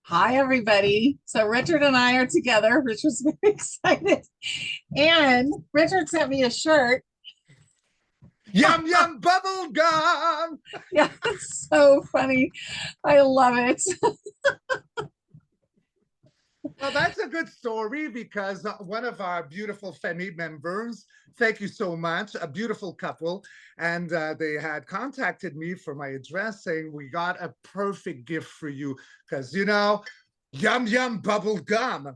Hi, everybody. So Richard and I are together. Richard's very excited. And Richard sent me a shirt. Yum yum bubble gum. Yeah, it's so funny. I love it. Well, that's a good story because one of our beautiful Femi members, thank you so much, a beautiful couple, and they had contacted me for my address saying, we got a perfect gift for you because, yum yum bubble gum.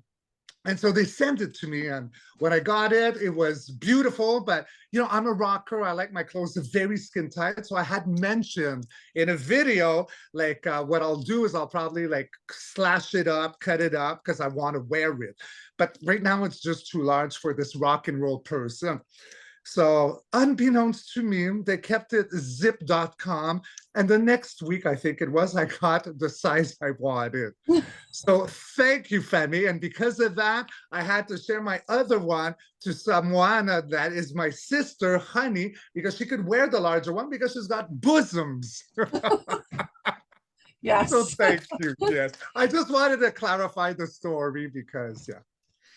And so they sent it to me, and when I got it, it was beautiful. But I'm a rocker. I like my clothes very skin tight. So I had mentioned in a video, like what I'll do is I'll probably like slash it up, cut it up because I want to wear it. But right now it's just too large for this rock and roll person. So unbeknownst to me, they kept it zip.com. And the next week, I think it was, I got the size I wanted. So thank you, Femi. And because of that, I had to share my other one to someone that is my sister, Honey, because she could wear the larger one because she's got bosoms. So Yes, thank you. Yes. I just wanted to clarify the story because, yeah.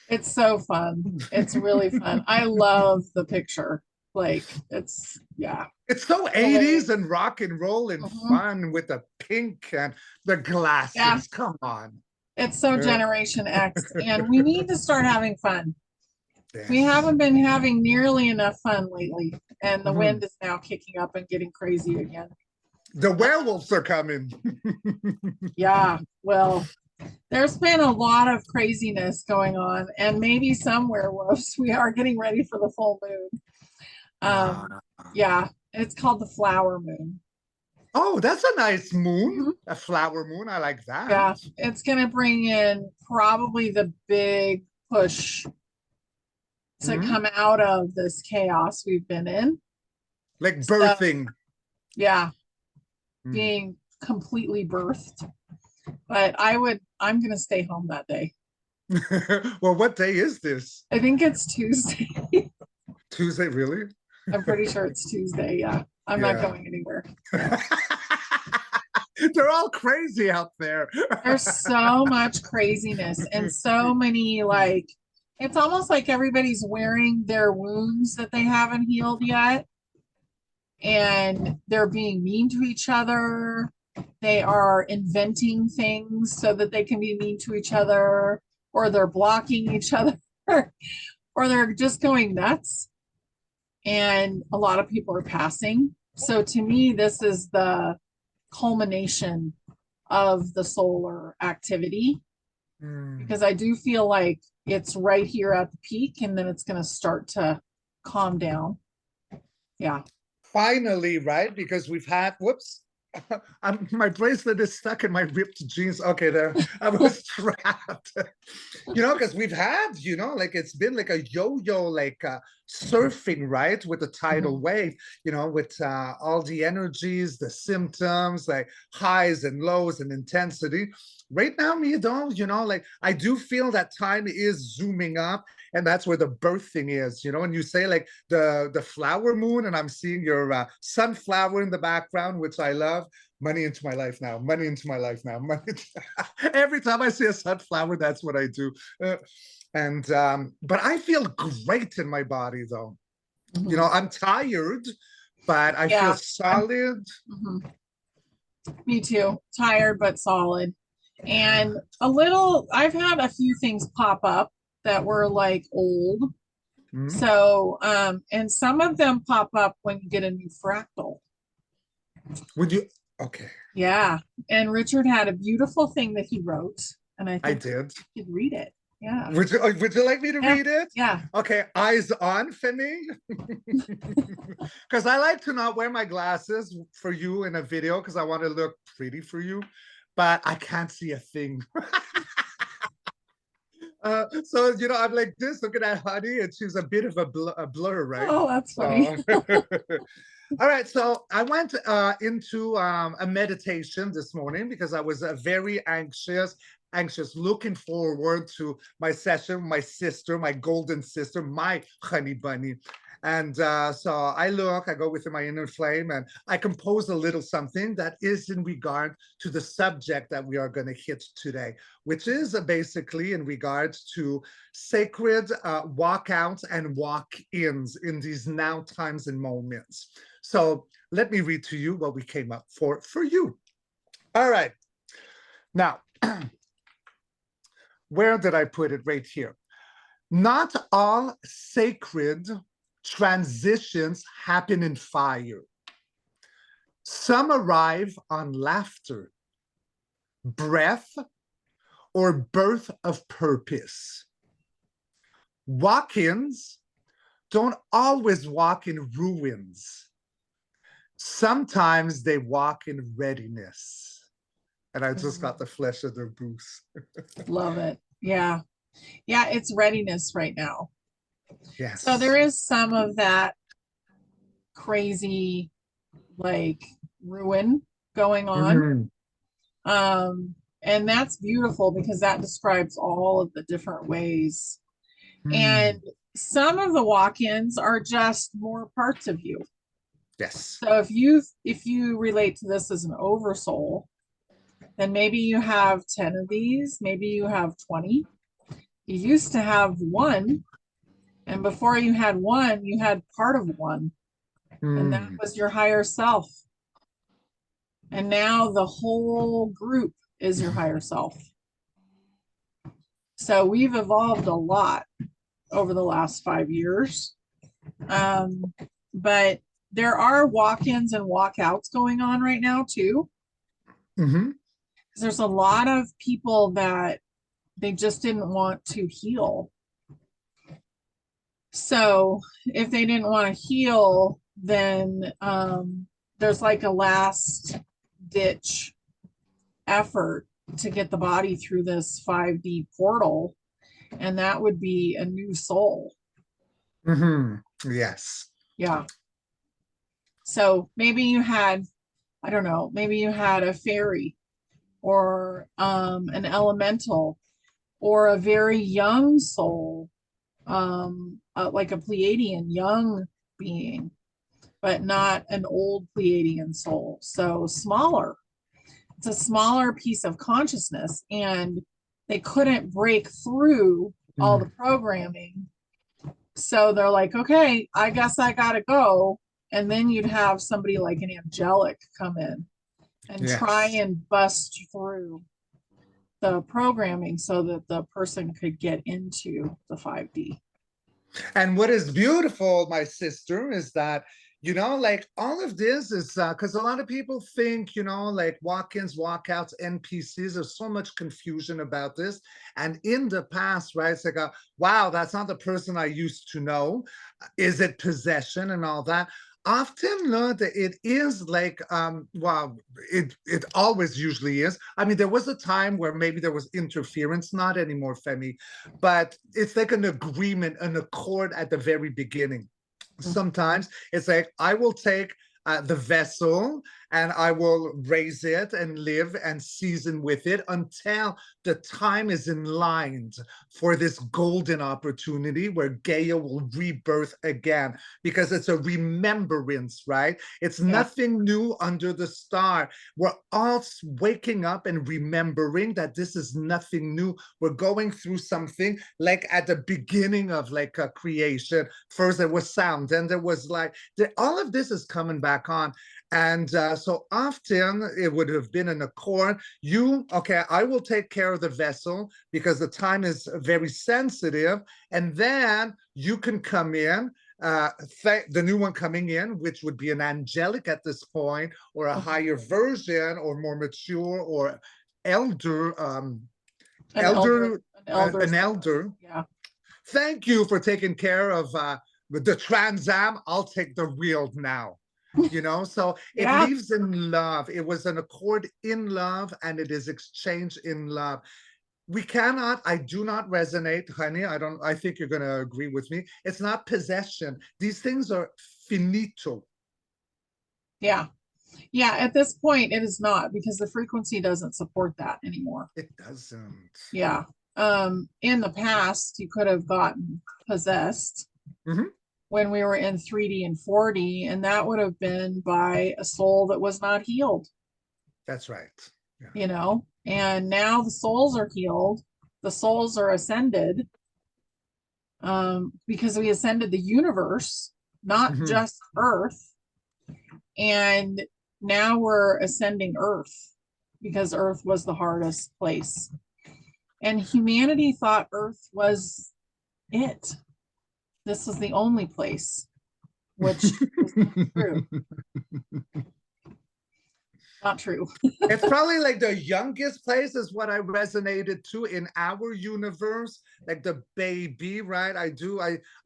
it's so fun. It's really fun. I love the picture. Like, yeah, It's so hilarious. 80s and rock and roll and Mhm. fun with the pink and the Yeah, glasses. Come on. it's so Generation X. And we need to start having fun. We Yes. haven't been having nearly enough fun lately. And the Mhm. wind is now kicking up and getting crazy again. The werewolves are coming. Yeah, well, there's been a lot of craziness going on, and maybe some werewolves. We are getting ready for the full moon. Ah. Yeah, it's called the flower moon. Oh, that's a nice moon. Mhm. A flower moon. I like that. Yeah, it's going to bring in probably the big push to Mhm. come out of this chaos we've been in. Like So, birthing. yeah, Mm. being completely birthed. But I'm going to stay home that day. Well, what day is this? I think it's Tuesday. Tuesday, really? I'm pretty sure it's Tuesday. Yeah. I'm not Yeah. going anywhere. Yeah. They're all crazy out there. There's so much craziness and so many, like, it's almost like everybody's wearing their wounds that they haven't healed yet. And they're being mean to each other. They are inventing things so that they can be mean to each other, or they're blocking each other, or they're just going nuts. And a lot of people are passing. So to me, this is the culmination of the solar activity Mm. because I do feel like it's right here at the peak and then it's going to start to calm down. Yeah. Finally, right? Because we've had, whoops, my bracelet is stuck in my ripped jeans. Okay, there, I was trapped. Because we've had, like it's been like a yo-yo, like surfing, right? With the tidal Mhm. wave, with all the energies, the symptoms, like highs and lows and intensity. Right now, me, don't, like I do feel that time is zooming up, and that's where the birthing is, and you say like the flower moon, and I'm seeing your sunflower in the background, which I love. Money into my life now, money into my life now, money every time I see a sunflower, that's what I do. And but I feel great in my body though. Mhm. I'm tired, but I feel Yeah. I'm solid. mhm. Me too. Tired but solid. Yeah. And I've had a few things pop up that were like old. Mhm. So, and some of them pop up when you get a new fractal. Would you? Okay, Yeah. And Richard had a beautiful thing that he wrote, and I I think did. you could read it. Yeah. Would you like me to Yeah. read it? Yeah. Okay, eyes on, Femi. Because I like to not wear my glasses for you in a video because I want to look pretty for you, but I can't see a thing. So I'm like this looking at Honey, and she's a bit of a blur, right? Oh, that's funny. So, all right. So I went into a meditation this morning because I was very anxious, looking forward to my session, my sister, my golden sister, my honey bunny. And so I go within my inner flame, and I compose a little something that is in regard to the subject that we are going to hit today, which is basically in regards to sacred walkouts and walk-ins in these now times and moments. So let me read to you what we came up for you. All right. Now, where did I put it? Right here. Not all sacred transitions happen in fire. Some arrive on laughter, breath, or birth of purpose. Walk-ins don't always walk in ruins. Sometimes they walk in readiness. And I just got the flesh of their boots. Love it. Yeah. Yeah, it's readiness right now. Yes. So there is some of that crazy like ruin going on. And that's beautiful because that describes all of the different ways. And some of the walk-ins are just more parts of you. Yes. So if you relate to this as an oversoul, then maybe you have 10 of these, maybe you have 20. You used to have one, and before you had one, you had part of one, and that was your higher self. And now the whole group is your higher self. So we've evolved a lot over the last 5 years. But there are walk-ins and walkouts going on right now too. There's a lot of people that they just didn't want to heal. So if they didn't want to heal, then there's like a last ditch effort to get the body through this 5D portal, and that would be a new soul. Yes. Yeah. So maybe you had, I don't know, maybe you had a fairy or an elemental or a very young soul, like a Pleiadian young being, but not an old Pleiadian soul. So smaller. It's a smaller piece of consciousness, and they couldn't break through all the programming. So they're like, okay, I guess I gotta go. And then you'd have somebody like an angelic come in and try and bust through the programming so that the person could get into the 5D. And what is beautiful, my sister, is that, you know, like all of this is because a lot of people think, you know, like walk-ins, walkouts, NPCs, there's so much confusion about this. And in the past, right, it's like, wow, that's not the person I used to know. Is it possession and all that? Often it is like well, it always usually is. I mean, there was a time where maybe there was interference, not anymore, Femi, but it's like an agreement, an accord at the very beginning. Sometimes it's like, I will take the vessel and I will raise it and live and season with it until the time is in line for this golden opportunity where Gaia will rebirth again, because it's a remembrance, right? It's nothing new under the star. We're all waking up and remembering that this is nothing new. We're going through something like at the beginning of like a creation. First there was sound, then there was like, all of this is coming back on. And so often it would have been an accord. Okay, I will take care of the vessel because the time is very sensitive. And then you can come in, the new one coming in, which would be an angelic at this point, or a higher version, or more mature, or elder, an elder. Yeah. Thank you for taking care of the Trans Am. I'll take the wheel now. You know, so it leaves in love. It was an accord in love, and it is exchange in love. I do not resonate, honey. I think you're going to agree with me. It's not possession. These things are finito. Yeah. Yeah. At this point, it is not, because the frequency doesn't support that anymore. It doesn't. Yeah. In the past, you could have gotten possessed. when we were in 3D and 4D, and that would have been by a soul that was not healed, That's right. Yeah. you know. And now the souls are healed, the souls are ascended, because we ascended the universe, not Mhm. just Earth. And now we're ascending Earth because Earth was the hardest place. And humanity thought Earth was it. This was the only place, which is not true. Not true. It's probably like the youngest place is what I resonated to in our universe, like the baby, right? I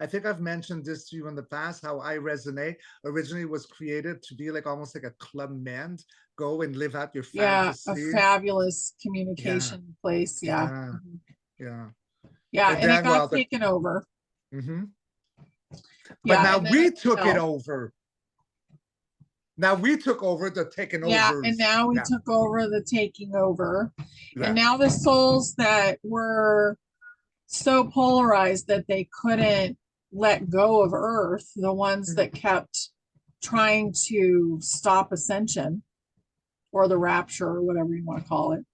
think I've mentioned this to you in the past, how I resonate originally was created to be like almost like a club med, go and live out your Yeah, a fantasy. fabulous Yeah, communication place. Yeah. yeah, Mhm. yeah. Yeah, And and it then, got well, taken over. but Yeah, now and then we it took it fell. over. Now we took over the taking Yeah, and overs. now we Yeah, took over the taking over. And yeah. now the souls that were so polarized that they couldn't let go of Earth, the ones Mhm. that kept trying to stop ascension or the rapture or whatever you want to call it,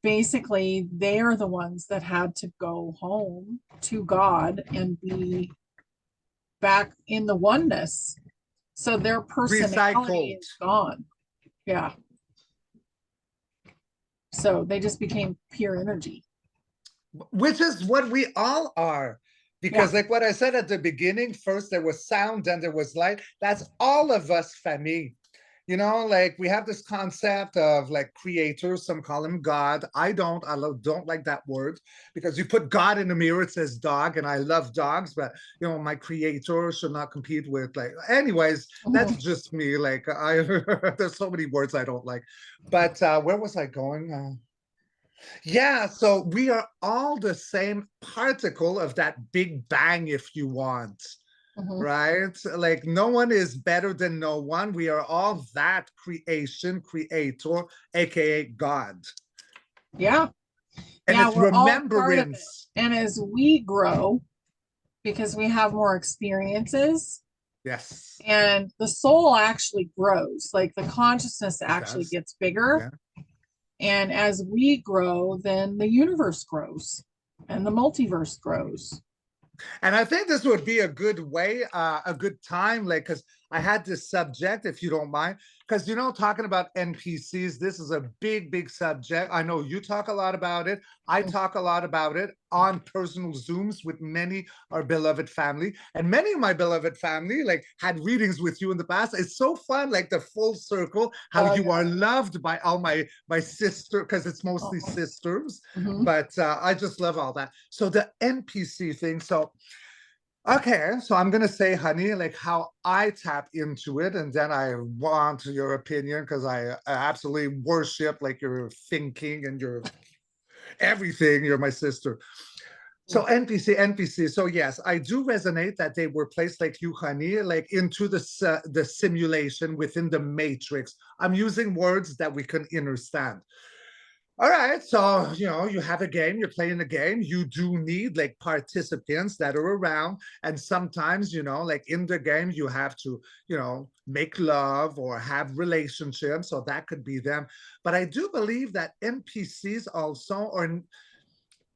basically they are the ones that had to go home to God and be back in the oneness. So their personality Recycled. is gone. Yeah. So they just became pure energy. Which is what we all are. Yeah. Because, like what I said at the beginning, first there was sound, then there was light. That's all of us, famille. You know, like we have this concept of like creators, some call him God. I don't like that word because you put God in the mirror, it says dog, and I love dogs, but you know, my creator should not compete with like, anyways, that's Mhm. just me. Like, there's so many words I don't like. But where was I going? Yeah, so we are all the same particle of that Big Bang, if you want, Mhm. right? Like, no one is better than no one. We are all that creation, creator, aka God. Yeah. And Yeah, it's we're all part of it. remembrance. And as we grow, because we have more experiences, Yes, and the soul actually grows, like the consciousness it actually does. gets bigger. Yeah. And as we grow, then the universe grows and the multiverse grows. And I think this would be a good way, a good time, like, because I had this subject, if you don't mind, because, you know, talking about NPCs, this is a big, big subject. I know you talk a lot about it. I talk a lot about it on personal Zooms with many our beloved family. And many of my beloved family, like, had readings with you in the past. It's so fun, like the full circle, how Oh, you are yeah. loved by all my sister, because it's mostly Oh. sisters. Mhm. But I just love all that. So the NPC thing. So okay, so I'm gonna say, honey, like how I tap into it, and then I want your opinion because I absolutely worship like your thinking and your everything. You're my sister. So NPC. So yes, I do resonate that they were placed like you, honey, like into the simulation within the matrix. I'm using words that we can understand. All right, so you know, you have a game, you're playing a game, you do need like participants that are around, and sometimes, you know, like in the game, you have to, you know, make love or have relationships, so that could be them. But I do believe that NPCs also or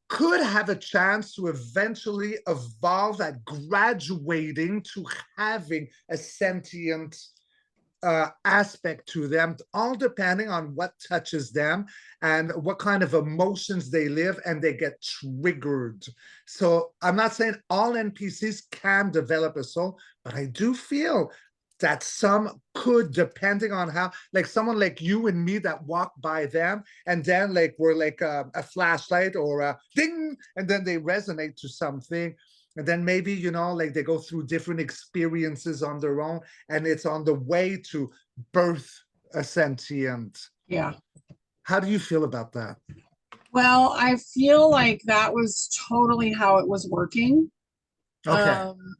could have a chance to eventually evolve at graduating to having a sentient aspect to them, all depending on what touches them and what kind of emotions they live and they get triggered. So I'm not saying all NPCs can develop a soul, but I do feel that some could, depending on how, like someone like you and me that walk by them and then like we're like a flashlight or a ding, and then they resonate to something, and then maybe, you know, like they go through different experiences on their own and it's on the way to birth a sentient. Yeah. How do you feel about that? Well, I feel like that was totally how it was working, Okay. um,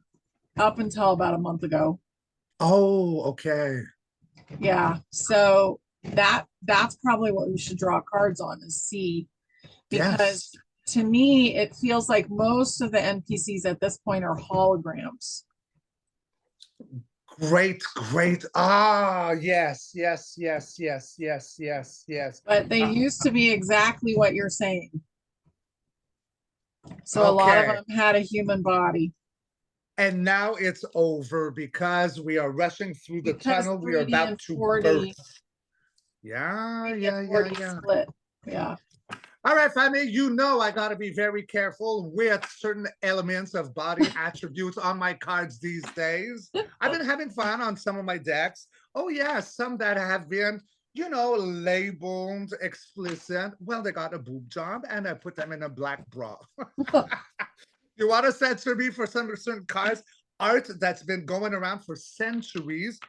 up until about a month ago. Oh, okay. Yeah. So that's probably what we should draw cards on is see, because Yes. to me, it feels like most of the NPCs at this point are holograms. Great, great. Ah, yes, yes, yes, yes, yes, yes, yes. But they used to be exactly what you're saying. So a lot of Okay. them had a human body. And now it's over because we are rushing through the Because tunnel. We are 3D about and to 4D, birth. Yeah, 3D and yeah, yeah, 4D yeah. split. Yeah. All right, family, you know I got to be very careful with certain elements of body attributes on my cards these days. I've been having fun on some of my decks. Oh, yeah, some that have been, labeled explicit. Well, they got a boob job and I put them in a black bra. You want to censor me for some certain cards? Art that's been going around for centuries.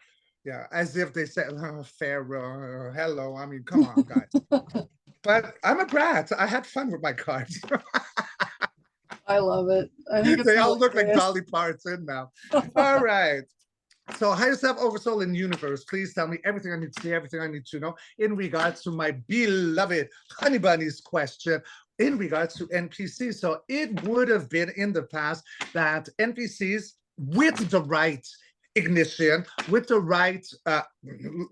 Yeah, as if they said, oh, Pharaoh, hello. I mean, come on, guys. But I'm a brat. I had fun with my cards. I love it. I think it's They all look like hilarious. Dolly Parton now. All right. So, higher self, oversoul, and universe. Please tell me everything I need to see, everything I need to know in regards to my beloved Honey Bunny's question in regards to NPCs. So, it would have been in the past that NPCs with the right ignition, with the right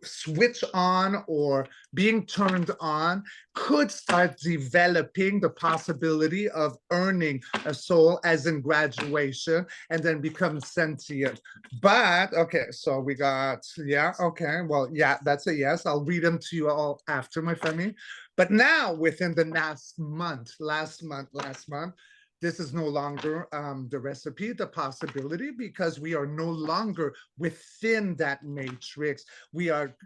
switch on or being turned on, could start developing the possibility of earning a soul as in graduation and then become sentient. But okay, so we got, yeah, okay, well, yeah, that's a yes. I'll read them to you all after, my family. But now within the last month, this is no longer the recipe, the possibility, because we are no longer within that matrix. We are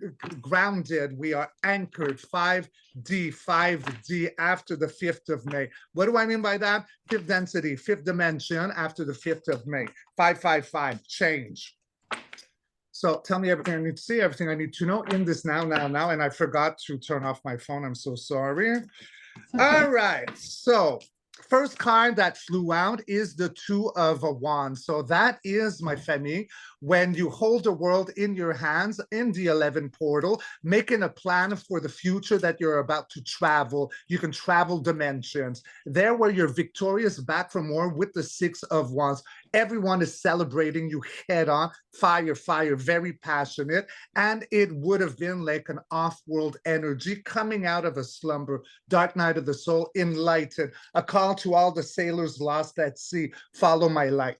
grounded, we are anchored 5D after the 5th of May. What do I mean by that? Fifth density, fifth dimension after the 5th of May. 555, change. So tell me everything I need to see, everything I need to know in this now. And I forgot to turn off my phone. I'm so sorry. Okay. All right. So first card that flew out is the Two of Wands. So that is, my family, when you hold the world in your hands in the 11 portal, making a plan for the future that you're about to travel. You can travel dimensions. There where you're victorious, back from war with the Six of Wands. Everyone is celebrating you head on, fire, very passionate. And it would have been like an off-world energy coming out of a slumber, dark night of the soul, enlightened, a call to all the sailors lost at sea, follow my light.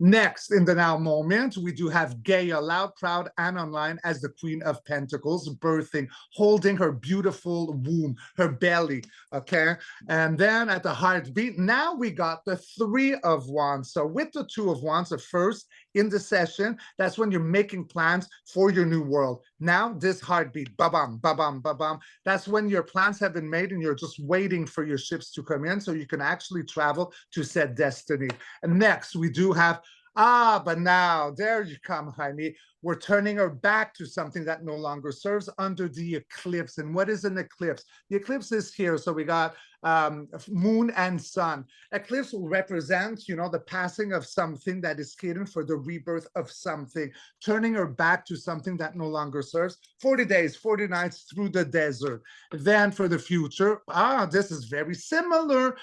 Next, in the now moment, we do have Gaia, loud, proud, and online as the Queen of Pentacles, birthing, holding her beautiful womb, her belly, okay? And then at the heartbeat, now we got the Three of Wands. So with the Two of Wands, the first in the session, that's when you're making plans for your new world. Now this heartbeat, ba-bam, ba-bam, ba-bam, that's when your plans have been made and you're just waiting for your ships to come in so you can actually travel to said destiny. And next, we do have but now, there you come, Jaime. We're turning our back to something that no longer serves under the eclipse. And what is an eclipse? The eclipse is here. So we got moon and sun. Eclipse will represent, the passing of something that is hidden for the rebirth of something, turning our back to something that no longer serves. 40 days, 40 nights through the desert. Then for the future, this is very similar,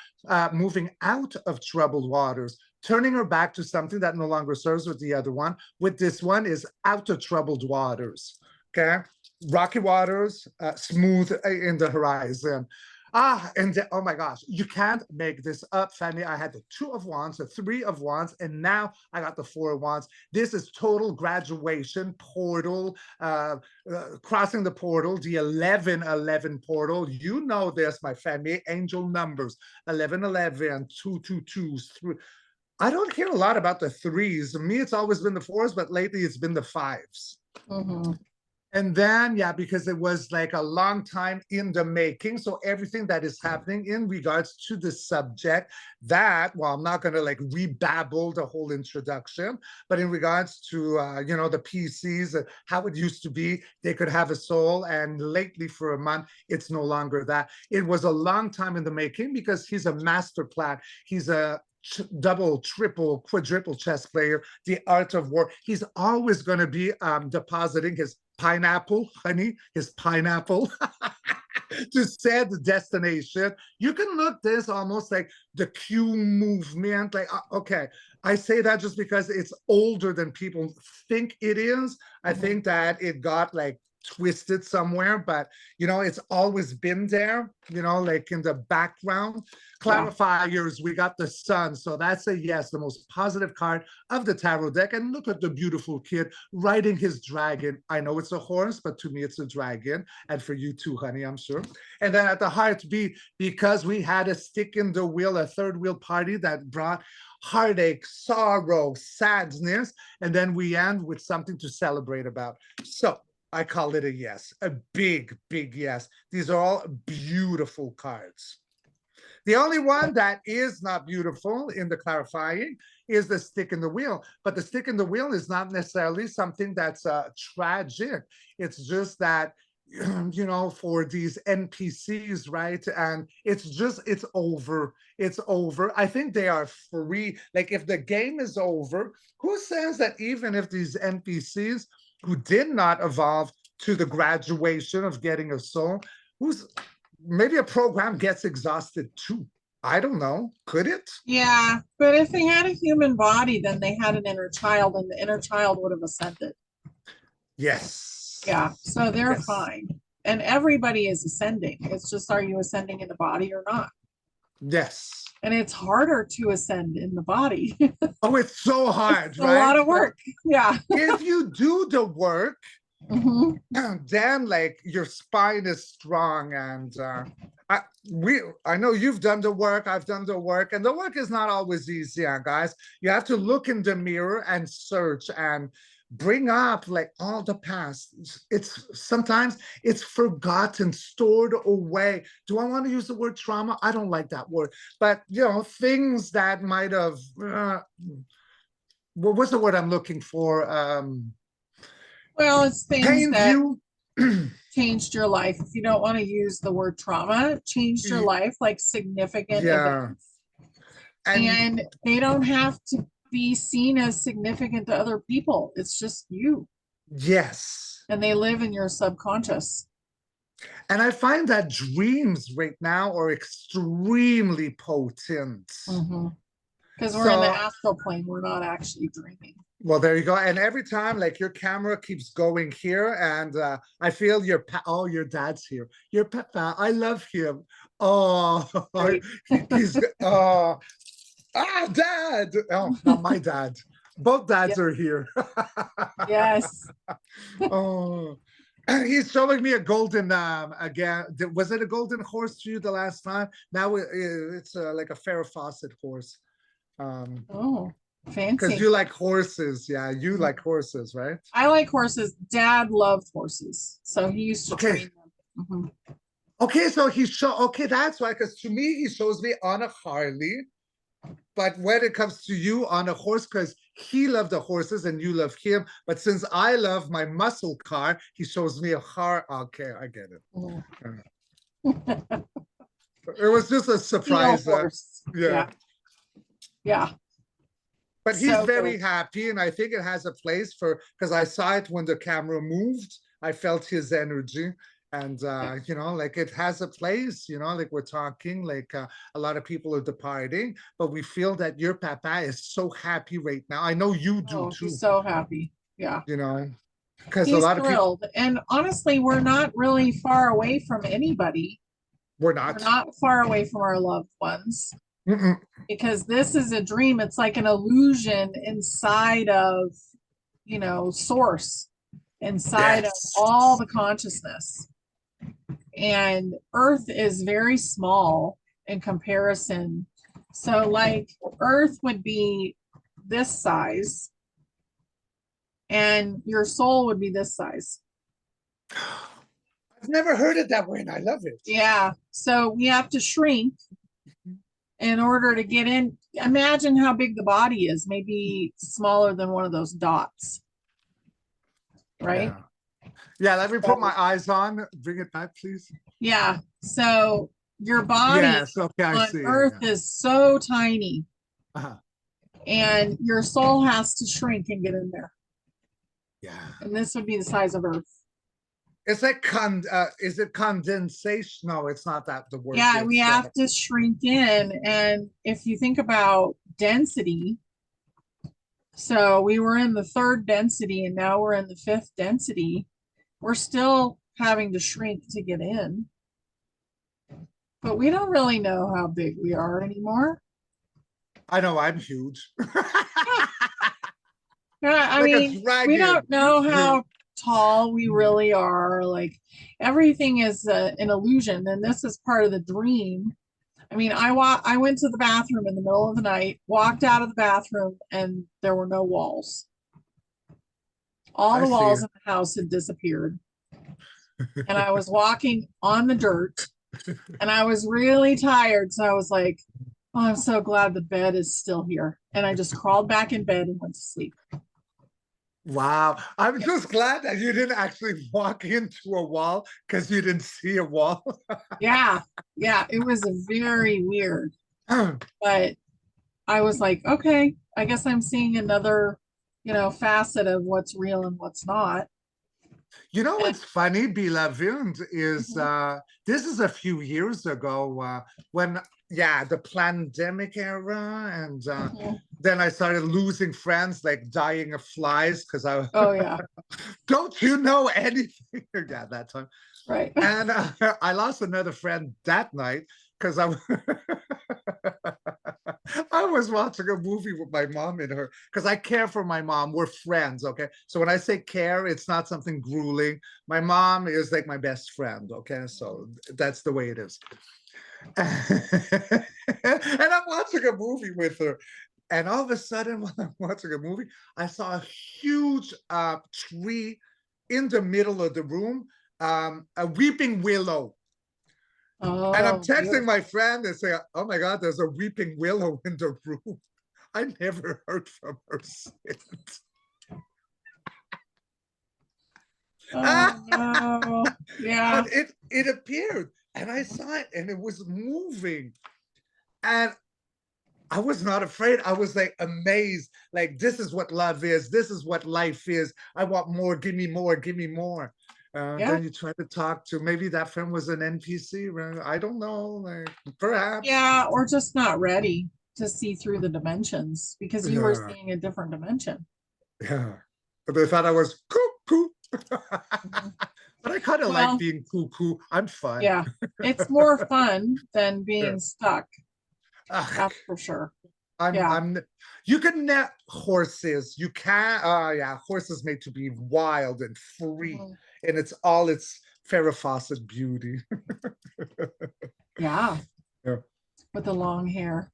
moving out of troubled waters, turning her back to something that no longer serves with the other one. With this one is out of troubled waters, okay? Rocky waters, smooth in the horizon. Oh my gosh, you can't make this up, family. I had the Two of Wands, the Three of Wands, and now I got the Four of Wands. This is total graduation, portal, crossing the portal, the 11-11 portal. You know this, my family, angel numbers, 11-11, 2-2-2, 3. I don't hear a lot about the threes. To me, it's always been the fours, but lately it's been the fives. Mm-hmm. And then, yeah, because it was like a long time in the making. So everything that is happening in regards to the subject that, well, I'm not going to like rebabble the whole introduction, but in regards to, the PCs, how it used to be, they could have a soul. And lately for a month, it's no longer that. It was a long time in the making because he's a master plan. He's a double, triple, quadruple chess player, the art of war. He's always going to be depositing his pineapple, honey, his pineapple to set the destination. You can look this almost like the Q movement. Like, okay, I say that just because it's older than people think it is. I think that it got like twisted somewhere, but it's always been there, like in the background. Clarifiers, we got the sun, so that's a yes, the most positive card of the tarot deck. And look at the beautiful kid riding his dragon. I know it's a horse, but to me it's a dragon, and for you too, honey, I'm sure. And then at the heartbeat, because we had a stick in the wheel, a third wheel party that brought heartache, sorrow, sadness, and then we end with something to celebrate about. So I call it a yes, a big, big yes. These are all beautiful cards. The only one that is not beautiful in the clarifying is the stick in the wheel. But the stick in the wheel is not necessarily something that's tragic. It's just that, for these NPCs, right? And it's over. It's over. I think they are free. Like, if the game is over, who says that even if these NPCs who did not evolve to the graduation of getting a soul, maybe a program gets exhausted too. I don't know. Could it? Yeah, but if they had a human body, then they had an inner child, and the inner child would have ascended. Yes. Yeah, so they're fine. And everybody is ascending. It's just, are you ascending in the body or not? Yes. And it's harder to ascend in the body. Oh, it's so hard, it's right? A lot of work. Yeah. If you do the work, then like your spine is strong, and I know you've done the work, I've done the work, and the work is not always easy, guys. You have to look in the mirror and search and bring up like all the past. It's sometimes it's forgotten, stored away. Do I want to use the word trauma? I don't like that word, but things that might have what's the word I'm looking for? Well, it's things pained that you. changed your life. If you don't want to use the word trauma, changed your life, like significant events. And they don't have to be seen as significant to other people. It's just you. Yes. And they live in your subconscious. And I find that dreams right now are extremely potent. Because we're in the astral plane. We're not actually dreaming. Well, there you go. And every time, like, your camera keeps going here, and I feel your dad's here. Your papa, I love him. Oh, he's dad. Oh, not my dad. Both dads are here. Yes. Oh, he's showing me a golden again. Was it a golden horse to you the last time? Now it's like a Farrah Fawcett horse. Oh, fancy. Because you like horses. Yeah, you like horses, right? I like horses. Dad loved horses, so he used to train them. Okay, so that's why, because to me, he shows me on a Harley. But when it comes to you on a horse, because he loved the horses and you love him. But since I love my muscle car, he shows me a car. Okay, I get it. It was just a surprise. Yeah. But he's very happy, and I think it has a place because I saw it when the camera moved. I felt his energy. And, like, it has a place, like we're talking, like a lot of people are departing, but we feel that your papa is so happy right now. I know you do too. He's so happy. Yeah. Because a lot of people. And honestly, we're not really far away from anybody. We're not far away from our loved ones. Because this is a dream. It's like an illusion inside of, source, inside of all the consciousness. And Earth is very small in comparison. So like Earth would be this size and your soul would be this size. I've never heard it that way, and I love it. Yeah. So we have to shrink in order to get in. Imagine how big the body is, maybe smaller than one of those dots. Right? Yeah, let me put my eyes on. Bring it back, please. Yeah. So your body on Earth is so tiny. And your soul has to shrink and get in there. Yeah. And this would be the size of Earth. It's like is it condensation? No, it's not that the word. Yeah, we It's have to shrink in. And if you think about density, so we were in the third density and now we're in the fifth density. We're still having to shrink to get in. But we don't really know how big we are anymore. I know I'm huge. Yeah, I Like a mean, we dragon. don't know how tall we really are. Like everything is an illusion, and this is part of the dream. I mean, I went to the bathroom in the middle of the night, walked out of the bathroom, and there were no walls. All I the see walls in the house had disappeared. And I was walking on the dirt, and I was really tired. So I was like, oh, I'm so glad the bed is still here. And I just crawled back in bed and went to sleep. Wow. I'm Yeah. just glad that you didn't actually walk into a wall because you didn't see a wall. Yeah. Yeah. It was very weird. But I was like, okay, I guess I'm seeing another, facet of what's real and what's not. You know And, what's funny, beloved, is mhm, this is a few years ago when, yeah, the pandemic era, and mhm. then I started losing friends, like dying of flies, because I Oh yeah, don't you know anything? Yeah, that time. right. And I lost another friend that night because I was watching a movie with my mom and her because I care for my mom. We're friends, okay? So when I say care, it's not something grueling. My mom is like my best friend, okay? So that's the way it is. And I'm watching a movie with her. And all of a sudden, when I'm watching a movie, I saw a huge tree in the middle of the room, a weeping willow. And I'm Oh, texting beautiful. my friend and saying, oh my God, there's a weeping willow in the room. I never heard from her since. Oh no. Yeah. But it appeared and I saw it and it was moving. And I was not afraid. I was like amazed. Like, this is what love is. This is what life is. I want more. Give me more. Give me more. Yeah. Then you try to talk to maybe that friend was an NPC. Right? I don't know. Like, perhaps. Yeah, or just not ready to see through the dimensions because you were Yeah. seeing a different dimension. Yeah. But they thought I was cuckoo. Mhm. But I kind of like Well, being cuckoo. I'm fun. yeah, it's more fun than Yeah. being stuck. Ugh, That's for sure. I'm Yeah. I'm you can net horses. You can yeah, horses made to be wild and free, Mhm. and it's all its Farrah Fawcett beauty. Yeah, Yeah. with the long hair.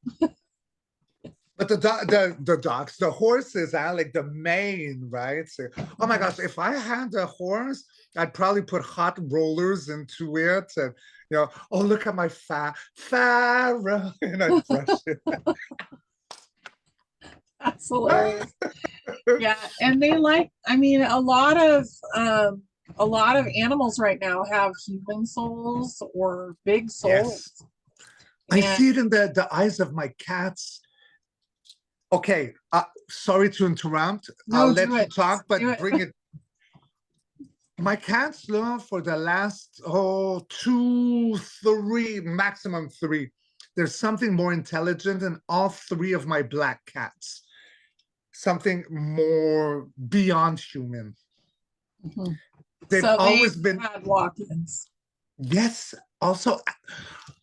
But the dogs, the horses are like the main, right? So, oh my Mhm. gosh, if I had a horse, I'd probably put hot rollers into it, and oh look at my Farrah, and I'd brush it. That's hilarious. Yeah, and they like, I mean, a lot of animals right now have human souls or big souls. Yes, I And see it in the eyes of my cats. Okay, sorry to interrupt. I'll no, do let you it. talk, Do but it. bring it. My cats learn for the last 2, 3, maximum 3. There's something more intelligent in all 3 of my black cats. Something more beyond human. Mhm. They've So they've always been, had walk-ins. yes. Also,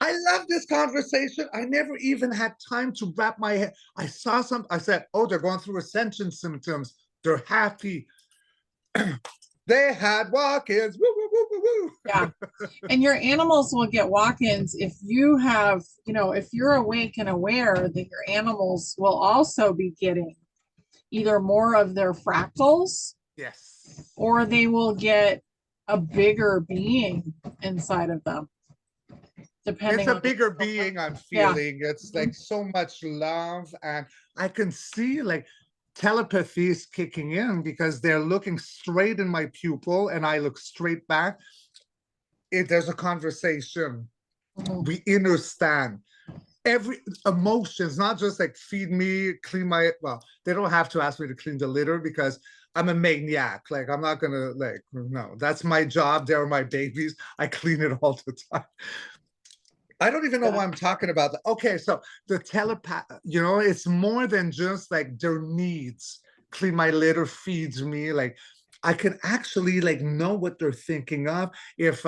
I love this conversation. I never even had time to wrap my head. I saw some, I said, oh, they're going through ascension symptoms. They're happy. They had walk-ins. Woo, woo, woo, woo, Yeah. woo. And your animals will get walk-ins if you have, if you're awake and aware, that your animals will also be getting either more of their fractals Yes. or they will get a bigger being inside of them, It's depending a on the bigger different one. being I'm Yeah. feeling. It's Mhm. like so much love. And I can see like telepathy is kicking in because they're looking straight in my pupil and I look straight back. There's a conversation. Mhm. We understand every emotions, not just like feed me, clean my, well, they don't have to ask me to clean the litter because I'm a maniac. Like, I'm not gonna, like, no, that's my job. They're my babies. I clean it all the time. I don't even know Yeah. why I'm talking about that. Okay, so the telepath, you know, it's more than just like their needs. Clean my litter, feeds me. Like, I can actually like know what they're thinking of. If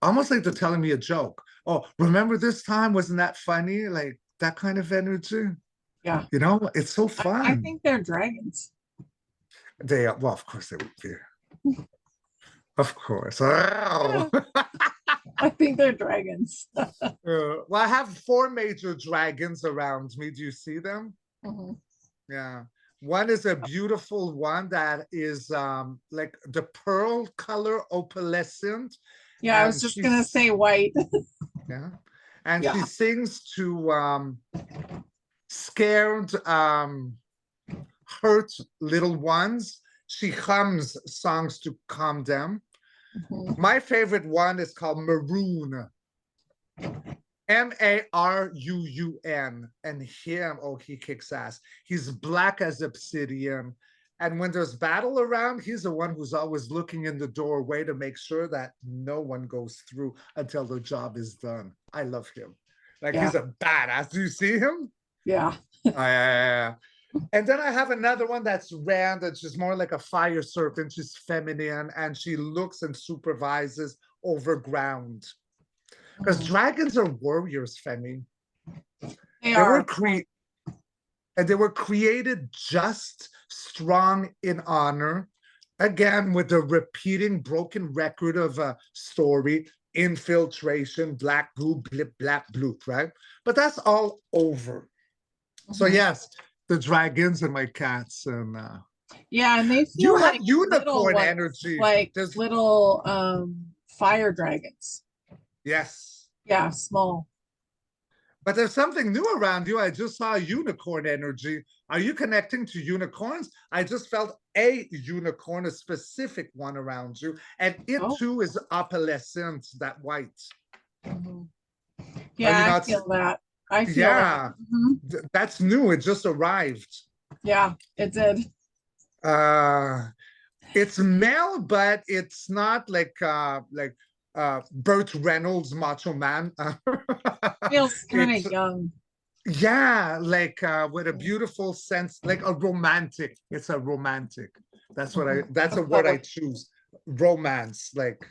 almost like they're telling me a joke. Oh, remember this time? Wasn't that funny? Like that kind of energy. Yeah. You know, it's so I fun. think they're dragons. They are, well, of course they would be. Of course. Yeah, I think they're dragons. Well, I have 4 major dragons around me. Do you see them? Mhm. Yeah. One is a beautiful one that is like the pearl color opalescent. Yeah, I was And just gonna she's, say white. yeah. And she Yeah. sings to scared, hurt little ones. She hums songs to calm them. Mhm. My favorite one is called Maroon. Maruun. And him, oh, he kicks ass. He's black as obsidian. And when there's battle around, he's the one who's always looking in the doorway to make sure that no one goes through until the job is done. I love him. Like, Yeah. he's a badass. Do you see him? Yeah. And then I have another one that's Rand, that's just more like a fire serpent. She's feminine and she looks and supervises over ground. Because Mhm. dragons are warriors, Femi. They They were are. created just, strong, in honor. Again, with the repeating broken record of a story, infiltration, black goo, blip, black bloop, right? But that's all over. So Mhm. yes, the dragons and my cats, and Yeah, and they you feel have like little unicorn ones, energy. like There's little fire dragons. yes. Yeah, small. But there's something new around you. I just saw unicorn energy. Are you connecting to unicorns? I just felt a unicorn, a specific one around you, and it Oh. too is opalescent, that white. Mhm. Are Yeah, you I not? feel that. I feel that. Yeah, Mhm. that's new. It just arrived. Yeah, it did. Uh, it's male, but it's not like Burt Reynolds, Macho Man. Feels kind It's of young. yeah, like with a beautiful sense, like a romantic. It's a romantic. That's a word I Poet. choose. Romance, like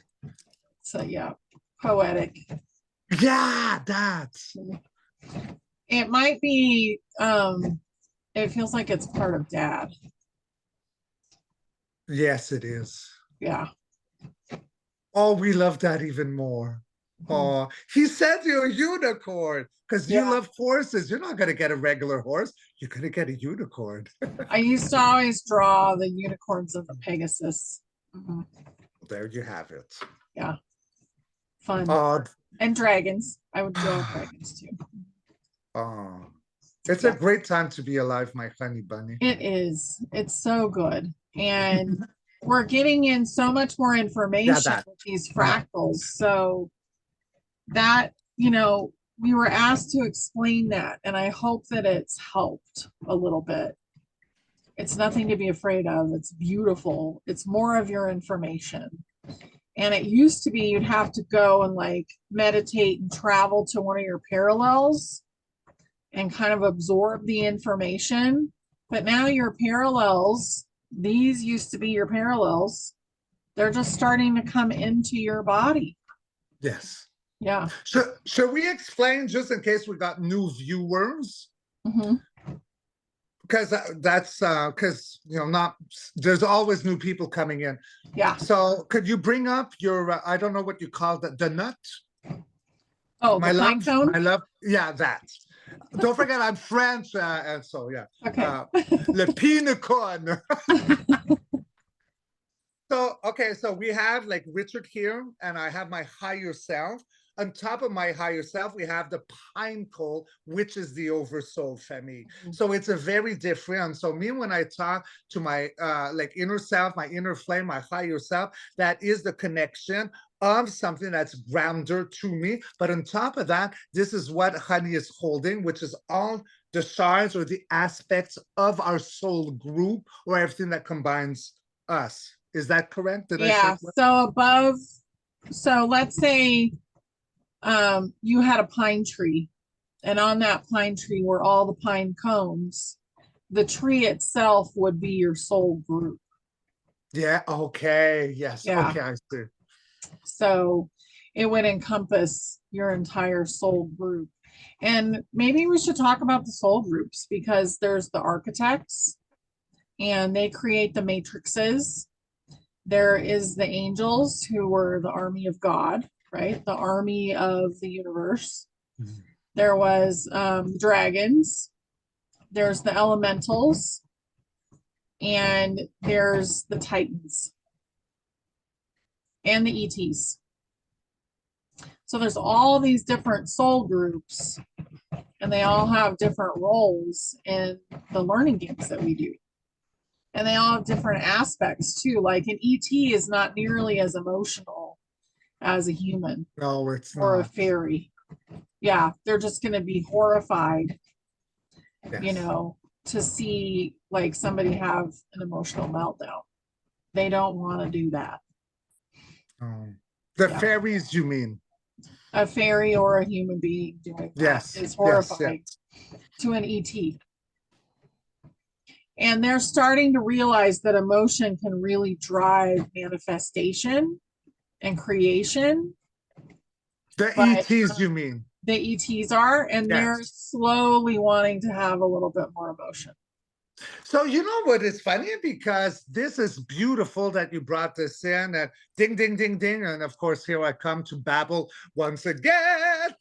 So yeah, poetic. yeah, that. It might be it feels like it's part of dad. Yes, it is. Yeah. Oh, we love that even more. Mhm. Oh, he said you're a unicorn because you Yeah. love horses. You're not gonna get a regular horse. You're gonna get a unicorn. I used to always draw the unicorns of the Pegasus. Mhm. There you have it. Yeah, fun. Oh, And dragons. I would draw dragons too. oh, it's a Yeah, great time to be alive, my honey bunny. it is. It's so good. And we're getting in so much more Yeah, information that. with these fractals. So that, we were asked to explain that. And I hope that it's helped a little bit. It's nothing to be afraid of. It's beautiful. It's more of your information. And it used to be you'd have to go and like meditate and travel to one of your parallels and kind of absorb the information. But now your parallels, these used to be your parallels, they're just starting to come into your body. Yes. Yeah. Should we explain just in case we got new viewers? Mm-hmm. Because that's because not there's always new people coming in. Yeah. So could you bring up your I don't know what you call the nut? Oh, My the pine love, cone? my love. Yeah, that. Don't forget I'm French, and so yeah. Okay. Le pinocon. So, okay, so we have like Richard here, and I have my higher self. On top of my higher self, we have the pine cone, which is the oversoul Femi. So it's a very different. So me, when I talk to my like inner self, my inner flame, my higher self, that is the connection of something that's grounded to me. But on top of that, this is what Honey is holding, which is all the shards or the aspects of our soul group or everything that combines us. Is that correct? Did I say Yeah. So above, so let's say you had a pine tree, and on that pine tree were all the pine cones. The tree itself would be your soul group. Yeah, okay. Yes. Yeah. Okay, I see. So it would encompass your entire soul group. And maybe we should talk about the soul groups because there's the archetypes and they create the matrices. There is the angels who were the army of God, right? The army of the universe. Mhm. There was dragons. There's the elementals. And there's the titans and the ETs. So there's all these different soul groups, and they all have different roles in the learning games that we do. And they all have different aspects too. Like an ET is not nearly as emotional as a human No, it's or a not. fairy. Yeah, they're just going to be horrified, you Yes. know, to see like somebody have an emotional meltdown. They don't want to do that. The Yeah. fairies, you mean? A fairy or a human being doing that Yes. is Yes. horrifying Yes. to an ET. And they're starting to realize that emotion can really drive manifestation and creation. The But ETs, you mean? the ETs are, and they're Yes. slowly wanting to have a little bit more emotion. So you know what is funny? Because this is beautiful that you brought this in and ding, ding, ding, ding. And of course, here I come to babble once again.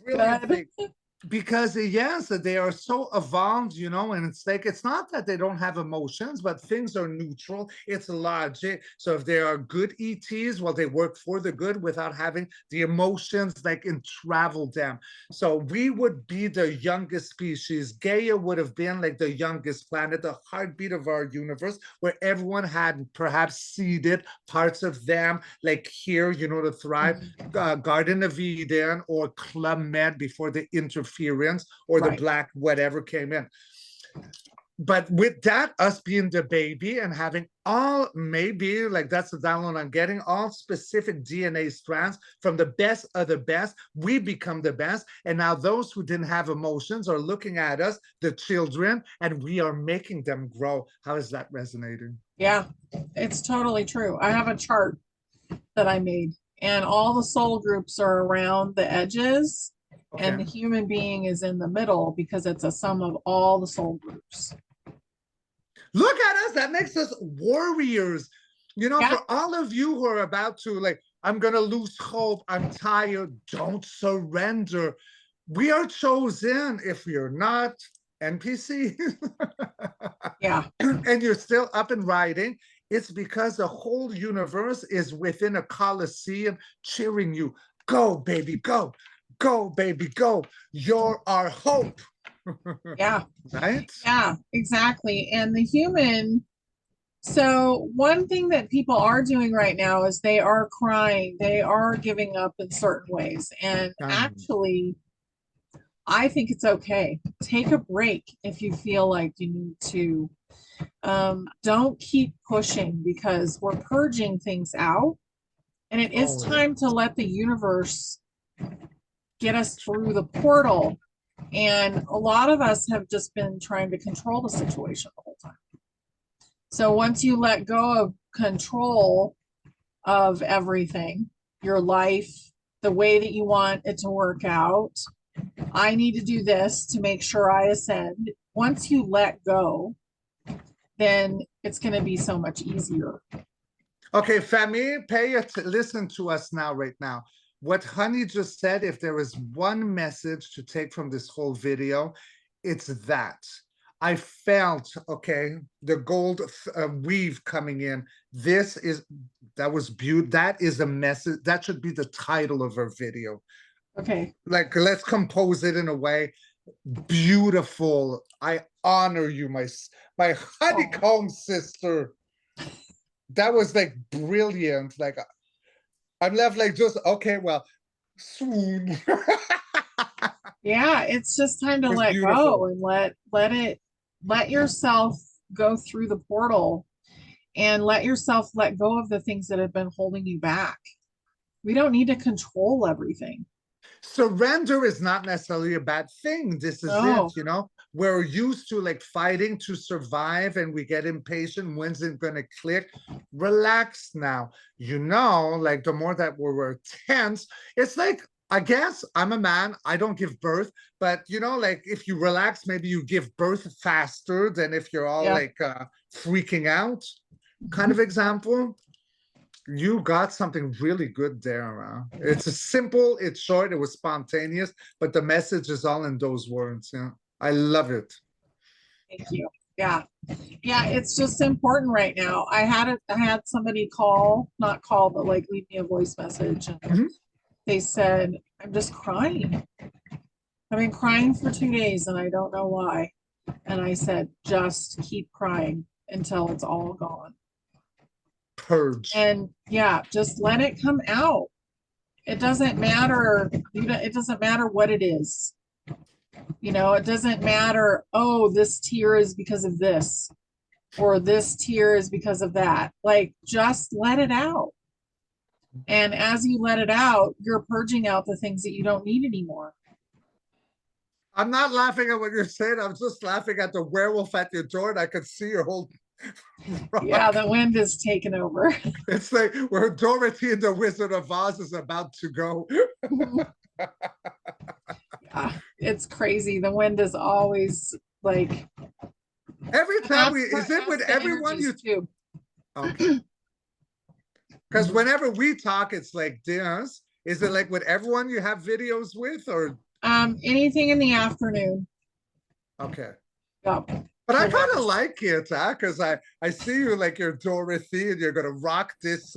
Brilliant Good. thing. Because yes, they are so evolved, you know, and it's like it's not that they don't have emotions, but things are neutral. It's logic. So if they are good ETs, well, they work for the good without having the emotions like entravel them. So we would be the youngest species. Gaia would have been like the youngest planet, the heartbeat of our universe, where everyone had perhaps seeded parts of them, like here, you know, to thrive. Garden of Eden or Club Med before the interference or the Right. black whatever came in. But with that, us being the baby and having all, maybe like that's the download I'm getting, all specific DNA strands from the best of the best, we become the best. And now those who didn't have emotions are looking at us, the children, and we are making them grow. How is that resonating? Yeah, it's totally true. I have a chart that I made, and all the soul groups are around the edges, and the Okay. human being is in the middle because it's a sum of all the soul groups. Look at us. That makes us warriors. You know, Yeah. for all of you who are about to, like, I'm going to lose hope. I'm tired. Don't surrender. We are chosen. If you're not NPC Yeah. and you're still up and riding, it's because the whole universe is within a coliseum cheering you. Go, baby, go. Go, baby, go. You're our hope. Yeah. Right? Yeah, exactly. And the human, so one thing that people are doing right now is they are crying, they are giving up in certain ways. And actually, I think it's okay. Take a break if you feel like you need to. Don't keep pushing because we're purging things out. And it is time to let the universe get us through the portal. And a lot of us have just been trying to control the situation the whole time. So once you let go of control of everything, your life, the way that you want it to work out, I need to do this to make sure I ascend. Once you let go, then it's going to be so much easier. Okay, Femi, listen to us now, right now. What Honey just said, if there is one message to take from this whole video, it's that. I felt, okay, the gold weave coming in. That was beautiful. That is a message. That should be the title of our video. Okay. Like, let's compose it in a way. Beautiful. I honor you, my honeycomb sister. That was like brilliant. Like, I'm left like just okay, well, swoon. Yeah, it's just time to let Beautiful. go and let yourself go through the portal and let yourself let go of the things that have been holding you back. We don't need to control everything. Surrender is not necessarily a bad thing. This is it, No. you know. We're used to like fighting to survive and we get impatient. When's it going to click? Relax now. You know, like the more that we're tense, it's like, I guess I'm a man, I don't give birth, but you know, like if you relax, maybe you give birth faster than if you're all Yeah. like freaking out, kind of example. You got something really good there. It's a simple, it's short, it was spontaneous, but the message is all in those words. Yeah, I love it. Thank you. Yeah. Yeah, it's just important right now. I had somebody call, not call, but like leave me a voice message, and Mhm. they said, I'm just crying. I've been crying for 2 days and I don't know why. And I said, just keep crying until it's all gone. Purge. And yeah, just let it come out. It doesn't matter. It doesn't matter what it is. You know, it doesn't matter, oh, this tear is because of this, or this tear is because of that. Like, just let it out. And as you let it out, you're purging out the things that you don't need anymore. I'm not laughing at what you're saying. I'm just laughing at the werewolf at your door, and I could see your whole Yeah, rock. the wind is taken over. It's like where Dorothy and the Wizard of Oz is about to go. Yeah, it's crazy. The wind is always like, Every and time we, is it that's with the everyone you, energies too. okay. Because Mhm. whenever we talk, it's like this. Is it like with everyone you have videos with, or Anything in the afternoon. okay? Yep. But I The kind of wind. like it, huh? Because I see you like you're Dorothy and you're gonna rock this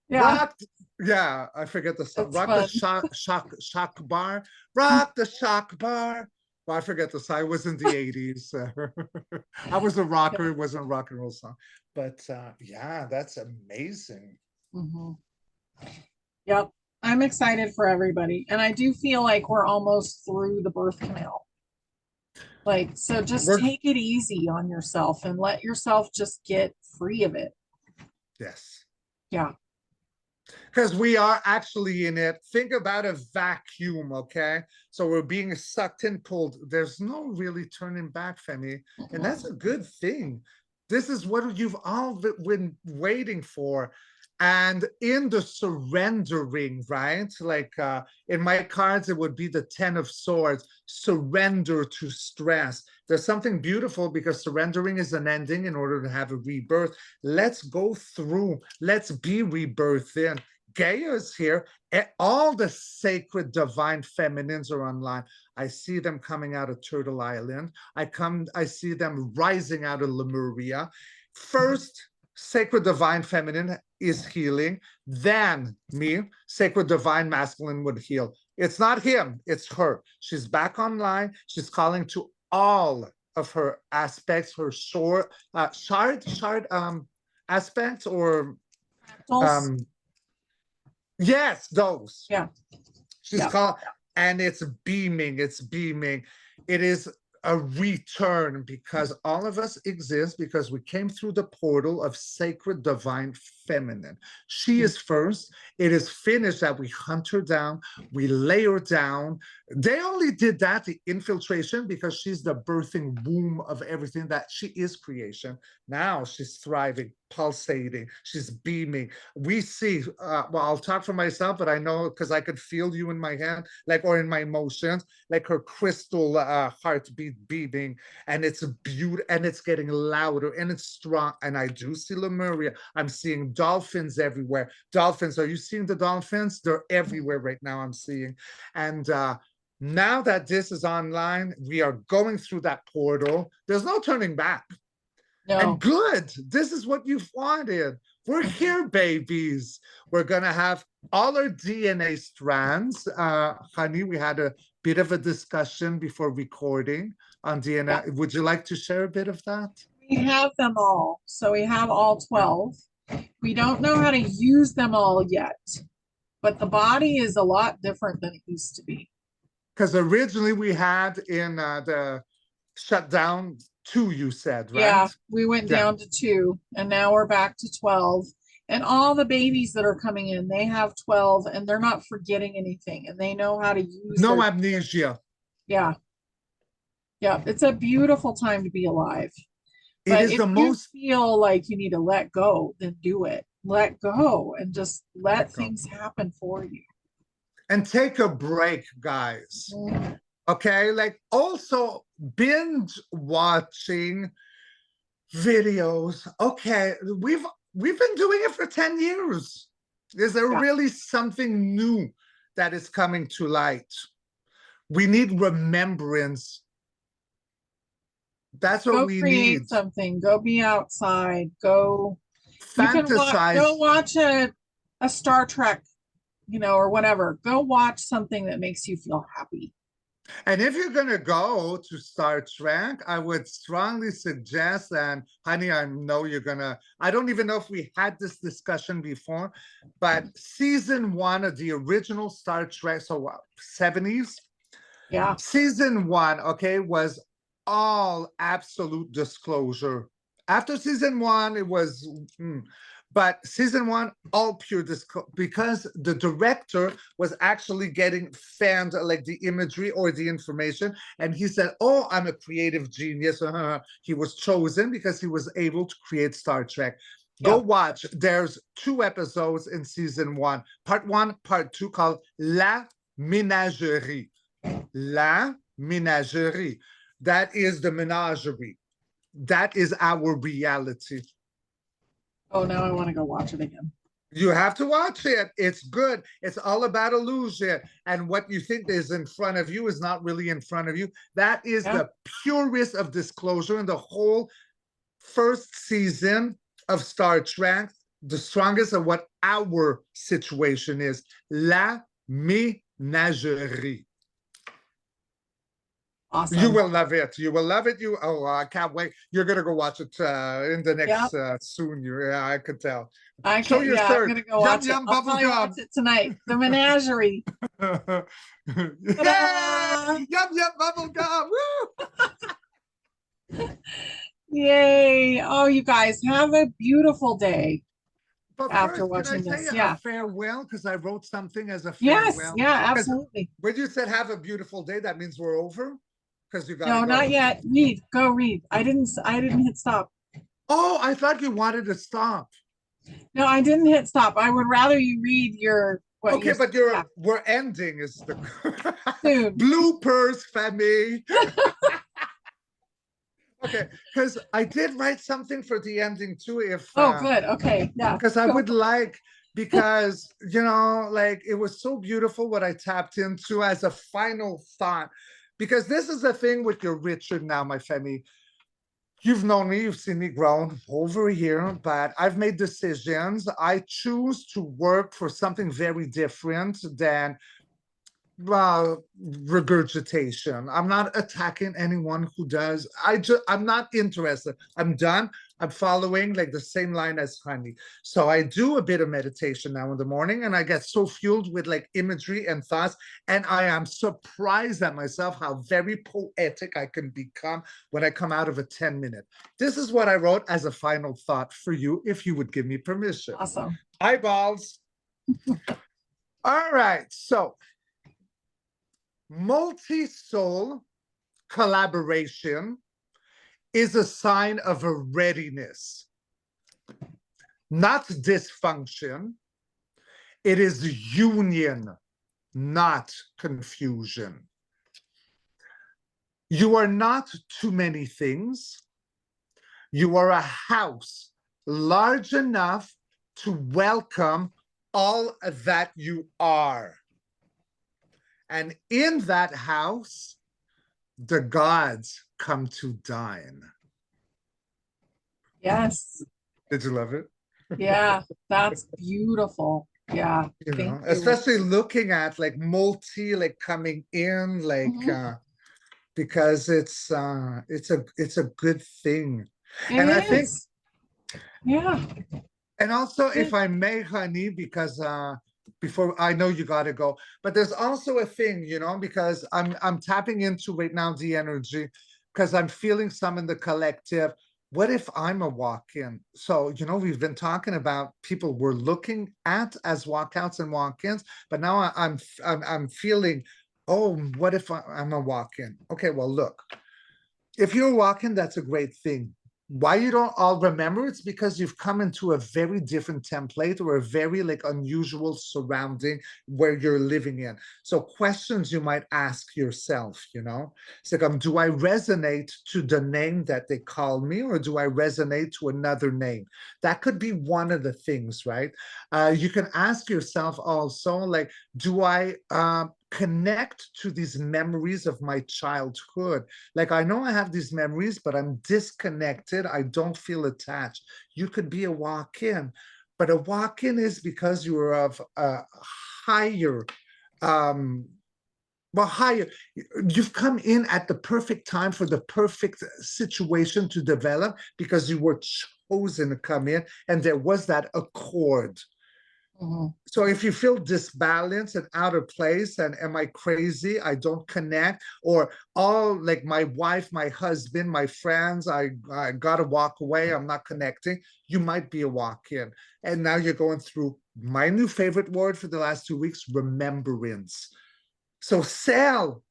Yeah, rock. Yeah, I forget the song. it's Rock the fun. shock bar. Rock the shock bar. Well, I forget the song. It was in the 80s. I was a rocker, it wasn't a rock and roll song. But yeah, that's amazing. Hmm. Yep. I'm excited for everybody. And I do feel like we're almost through the birth canal. Like, so just We're take it easy on yourself and let yourself just get free of it. yes. Yeah. Because we are actually in it. Think about a vacuum, okay? So we're being sucked in, pulled. There's no really turning back, Femi. And that's a good thing. This is what you've all been waiting for. And in the surrendering, right? Like in my cards, it would be the 10 of Swords, surrender to stress. There's something beautiful because surrendering is an ending in order to have a rebirth. Let's go through, let's be rebirthed in. Gaia is here. All the sacred divine feminines are online. I see them coming out of Turtle Island. I see them rising out of Lemuria. First, sacred divine feminine is healing. Then me, sacred divine masculine would heal. It's not him, it's her. She's back online. She's calling to all of her aspects, her shard aspects or Fractals. um yes, those. Yeah. She's Yeah. called, and it's beaming. It's beaming. It is a return because all of us exist because we came through the portal of sacred divine feminine. She is first. It is finished that we hunt her down, we lay her down. They only did that, the infiltration, because she's the birthing womb of everything that she is creation. Now she's thriving, pulsating, she's beaming. We see, well, I'll talk for myself, but I know because I could feel you in my hand, like, or in my emotions, like her crystal heartbeat beating, and it's beautiful, and it's getting louder, and it's strong. And I do see Lemuria. I'm seeing dolphins everywhere. Dolphins, are you seeing the dolphins? They're everywhere right now, I'm seeing. And now that this is online, we are going through that portal. There's no turning back. And No. good, this is what you've wanted. We're here, babies. We're gonna have all our DNA strands. Honey, we had a bit of a discussion before recording on Yeah. DNA. Would you like to share a bit of that? We have them all. So we have all Yeah. 12. We don't know how to use them all yet, but the body is a lot different than it used to be. Because originally we had in the shutdown 2, you said, Yeah, right? we went Yeah. down to 2 and now we're back to 12. And all the babies that are coming in, they have 12 and they're not forgetting anything and they know how to use No their, amnesia. yeah, yeah. It's a beautiful time to be alive. It But is if the you most. feel like you need to let go, then do it. Let go and just let Let go. things happen for you. And take a break, guys. Mhm. Okay, like also binge watching videos. Okay, we've been doing it for 10 years. Is there Yeah. really something new that is coming to light? We need remembrance. That's what Go we need. create something. Go be outside. Go. You can go Fantasize. watch a Star Trek, or whatever. Go watch something that makes you feel happy. And if you're going to go to Star Trek, I would strongly suggest, and honey, I know you're going to, I don't even know if we had this discussion before, but season 1 of the original Star Trek, so 70s, Yeah. season 1, okay, was all absolute disclosure. After season 1, it was, but season 1, all pure disclosure, because the director was actually getting fanned, like the imagery or the information, and he said, "Oh, I'm a creative genius." He was chosen because he was able to create Star Trek. Go Yep. watch. There's 2 episodes in season 1, part 1, part 2, called La Ménagerie. La Ménagerie. That is the menagerie. That is our reality. Oh, now I want to go watch it again. You have to watch it. It's good. It's all about illusion. And what you think is in front of you is not really in front of you. That is Yeah. the purest of disclosure in the whole first season of Star Trek. The strongest of what our situation is. La Ménagerie. You Awesome. will love it. You will love it. I can't wait. You're gonna go watch it in the next Yep. soon. Yeah, I could tell. I Show can, your yeah, I'm third. gonna go Yum watch it. yum I'll bubble probably watch gum. it tonight. The Menagerie. Yay! Ta-da! Yum yum bubble gum. Woo! Yay. Oh, you guys have a beautiful day But after first, can I watching say this. a Yeah. farewell? Because I wrote something as a Yes. farewell. Yeah, Because absolutely. when you said have a beautiful day, that means we're over. Because you gotta No, not go. yet. Read. Go read. I didn't hit stop. Oh, I thought you wanted to stop. No, I didn't hit stop. I would rather you read what Okay, you but yeah, we're ending is the soon. bloopers, family. Okay, because I did write something for the ending too. If Oh, good. Okay. Yeah. because I Go would for it. like, because like it was so beautiful what I tapped into as a final thought. Because this is the thing with your Richard now, my family. You've known me, you've seen me grown over a year, but I've made decisions. I choose to work for something very different than regurgitation. I'm not attacking anyone who does. I'm not interested. I'm done. I'm following like the same line as honey. So I do a bit of meditation now in the morning, and I get so fueled with like imagery and thoughts, and I am surprised at myself how very poetic I can become when I come out of a 10-minute. This is what I wrote as a final thought for you, if you would give me permission. Awesome. Eyeballs. All right, so multi-soul collaboration is a sign of a readiness, not dysfunction. It is union, not confusion. You are not too many things. You are a house large enough to welcome all that you are. And in that house, the gods come to dine. Yes. Did you love it? Yeah. That's beautiful. Yeah. Thank you, Especially Richard. looking at like multi like coming in like Mhm. because it's a good thing. It And I think, is. Yeah. and also It if I may, honey, because before I know you gotta go, but there's also a thing, because I'm tapping into right now the energy because I'm feeling some in the collective. What if I'm a walk-in? So, we've been talking about people we're looking at as walkouts and walk-ins, but now I'm feeling, oh, what if I'm a walk-in? Okay, well, look, if you're walking, that's a great thing. Why you don't all remember? It's because you've come into a very different template or a very unusual surrounding where you're living in. So questions you might ask yourself, it's like, do I resonate to the name that they call me, or do I resonate to another name? That could be one of the things, right? You can ask yourself also, like, do I connect to these memories of my childhood? Like, I know I have these memories, but I'm disconnected. I don't feel attached. You could be a walk-in, but a walk-in is because you're of a higher, higher. You've come in at the perfect time for the perfect situation to develop, because you were chosen to come in, and there was that accord. So if you feel disbalanced and out of place, and am I crazy? I don't connect, or all like my wife, my husband, my friends, I gotta walk away. I'm not connecting. You might be a walk-in. And now you're going through my new favorite word for the last 2 weeks, remembrance. So sail,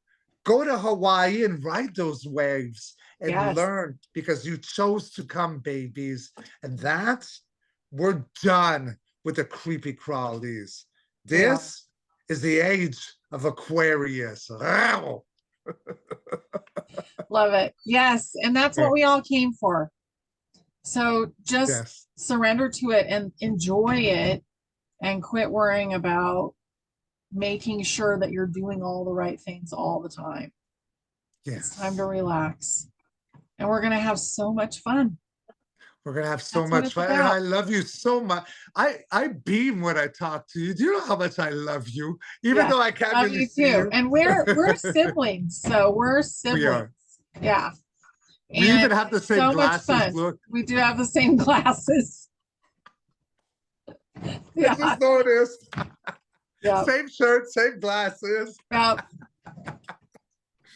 go to Hawaii and ride those waves and learn, because you chose to come, babies. And that's, we're done with the creepy crawlies. This is the age of Aquarius. Wow. Love it. Yes. And that's what we all came for. So just surrender to it and enjoy it, and quit worrying about making sure that you're doing all the right things all the time. It's time to relax. And we're going to have so much fun. We're gonna have so much fun, and I love you so much. I beam when I talk to you. Do you know how much I love you, even though I can't really see you? And we're siblings, so we're siblings. We are. Yeah. We even have the same glasses. Look, we do have the same glasses. I just noticed. Same shirt, same glasses.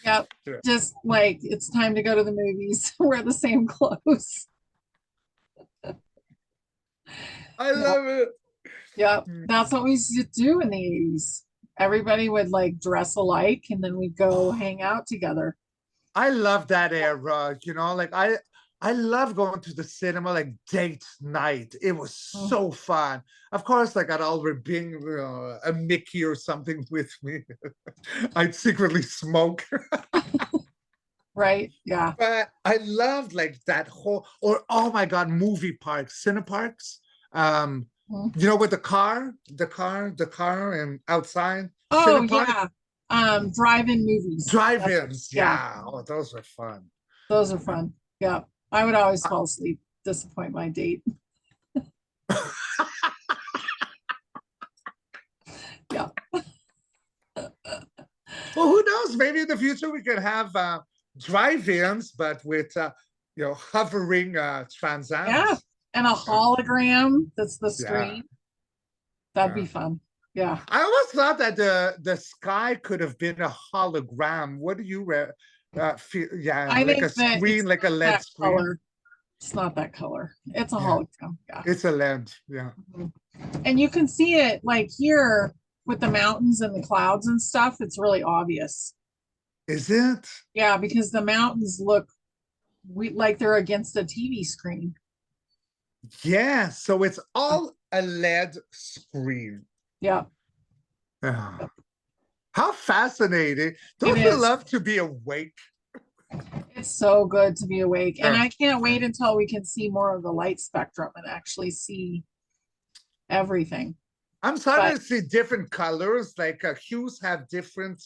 Yep. Just like it's time to go to the movies. Wear the same clothes. I love it. Yep. That's what we used to do in the 80s. Everybody would like dress alike, and then we'd go hang out together. I love that era, like I love going to the cinema, like date night. It was so fun. Of course, like I'd already bring a Mickey or something with me. I'd secretly smoke. Right. Yeah. But I loved like that whole, or oh my God, movie parks, Cineparks. With the car and outside. Oh Cinepark. Yeah. Drive-in movies. Drive-ins. Yeah. Oh, those are fun. Those are fun. Yeah. I would always fall asleep, disappoint my date. Yeah. Well, who knows? Maybe in the future we could have drive-ins, but with hovering Trans Ams. Yeah, and a hologram that's the screen. That'd be fun. Yeah. I always thought that the sky could have been a hologram. What do you feel? Yeah, I like a screen, like a LED screen. Color. It's not that color. It's a hologram. Yeah. It's a LED. Yeah. And you can see it like here with the mountains and the clouds and stuff. It's really obvious. Is it? Yeah, because the mountains look like they're against a TV screen. Yeah, so it's all a LED screen. Yeah. How fascinating. Don't you love to be awake? It's so good to be awake. And I can't wait until we can see more of the light spectrum and actually see everything. I'm starting to see different colors, like hues have different,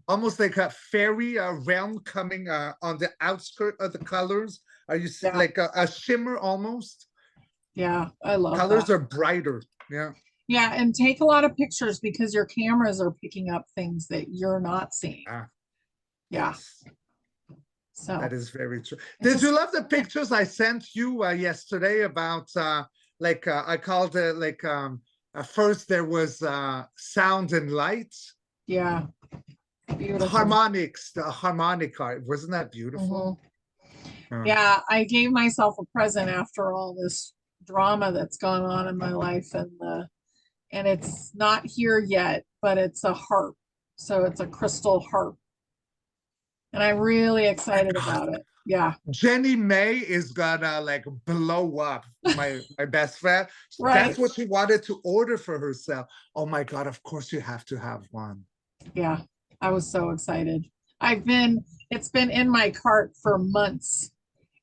almost like a fairy realm coming on the outskirt of the colors. Are you seeing like a shimmer almost? Yeah, I love colors are brighter. Yeah. Yeah, and take a lot of pictures because your cameras are picking up things that you're not seeing. Yeah. So that is very true. Did you love the pictures I sent you yesterday about I called it like first there was sound and light. Yeah. Beautiful. Harmonics, the harmonic art. Wasn't that beautiful? Mhm. Uh, Yeah, I gave myself a present after all this drama that's gone on in my life, and it's not here yet, but it's a harp. So it's a crystal harp. And I'm really my excited God. about it. Yeah, Jenny May is gonna like blow up. My best friend. That's right. what she wanted to order for herself. Oh my God, of course you have to have one. Yeah, I was so excited. It's been in my cart for months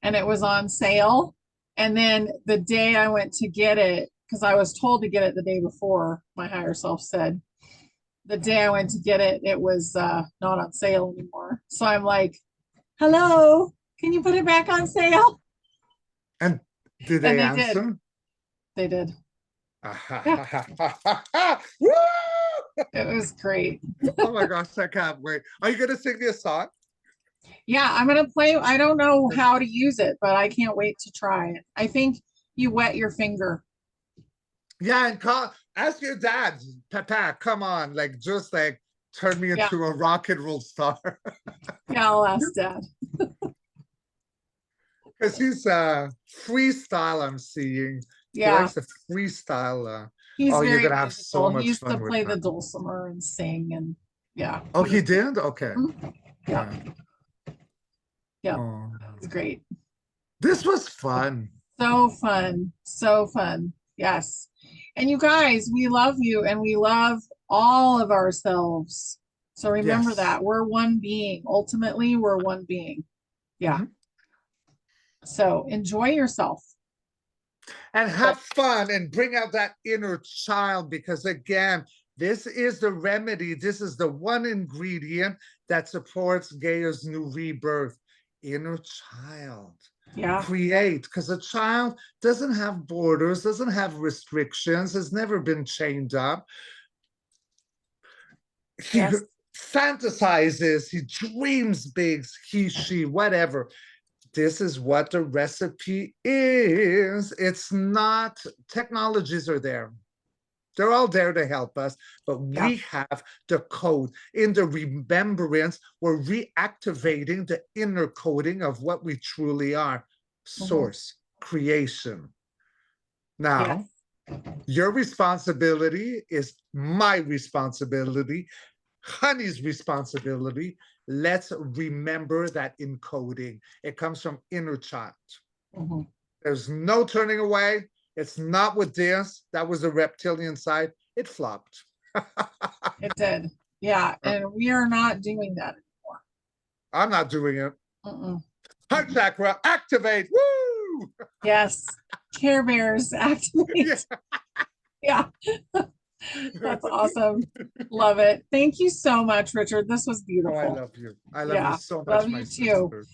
and it was on sale. And then the day I went to get it, because I was told to get it the day before, my higher self said, the day I went to get it, it was not on sale anymore. So I'm like, hello, can you put it back on sale? And did And they they did. answer? They did. Yeah, Woo! it was great. Oh my gosh, I can't wait. Are you gonna sing me a song? Yeah, I'm gonna play. I don't know how to use it, but I can't wait to try it. I think you wet your finger. Yeah, and call ask your dad, Papa, come on, like just like turn me Yeah, into a rock and roll star. yeah, I'll ask Dad. Because he's freestyle, I'm seeing. He Yeah, likes to freestyle. he's Oh, you're very gonna have so musical. He much used to fun with play the that. dulcimer and sing, and yeah, Oh, he he was. did? Okay. Mhm. Yeah, Yeah. yeah, Oh. it's great. This was fun. So fun, so fun. Yes, and you guys, we love you, and we love all of ourselves. So remember Yes. that we're one being. Ultimately, we're one being. Yeah. Mhm. So enjoy yourself. And But have fun and bring out that inner child because, again, this is the remedy. This is the one ingredient that supports Gaia's new rebirth. Inner child. yeah, Create, because a child doesn't have borders, doesn't have restrictions, has never been chained up. He yes, fantasizes, he dreams big, he, she, whatever. This is what the recipe is. It's not, technologies are there. They're all there to help us, but yeah, we have the code. In the remembrance, we're reactivating the inner coding of what we truly are. mhm, Source, creation. yes, Now, your responsibility is my responsibility, Honey's responsibility. Let's remember that encoding. It comes from inner child. mhm. There's no turning away. It's not with this. That was the reptilian side. It flopped. It did. Yeah, and we are not doing that anymore. I'm not doing it. Mm-mm. Heart chakra, activate. Woo! Yes, Care Bears Yeah. activate. Yeah, that's awesome. Love it. Thank you so much, Richard. This was Oh, I beautiful. love you. I love you Yeah, so love much, my you too. sister.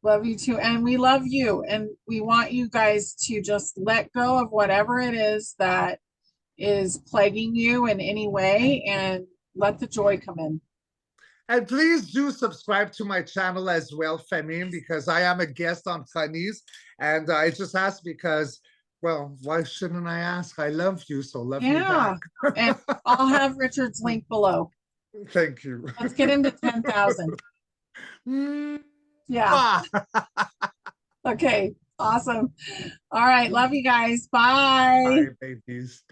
Love you too. And we love you. And we want you guys to just let go of whatever it is that is plaguing you in any way and let the joy come in. And please do subscribe to my channel as well, Femine, because I am a guest on Honey's. And I just asked because, well, why shouldn't I ask? I love you, so love me Yeah. back. And I'll have Richard's link below. Thank you. Let's get him to 10,000. Yeah. Okay. Awesome. All right. Love you guys. Bye. Bye, babies.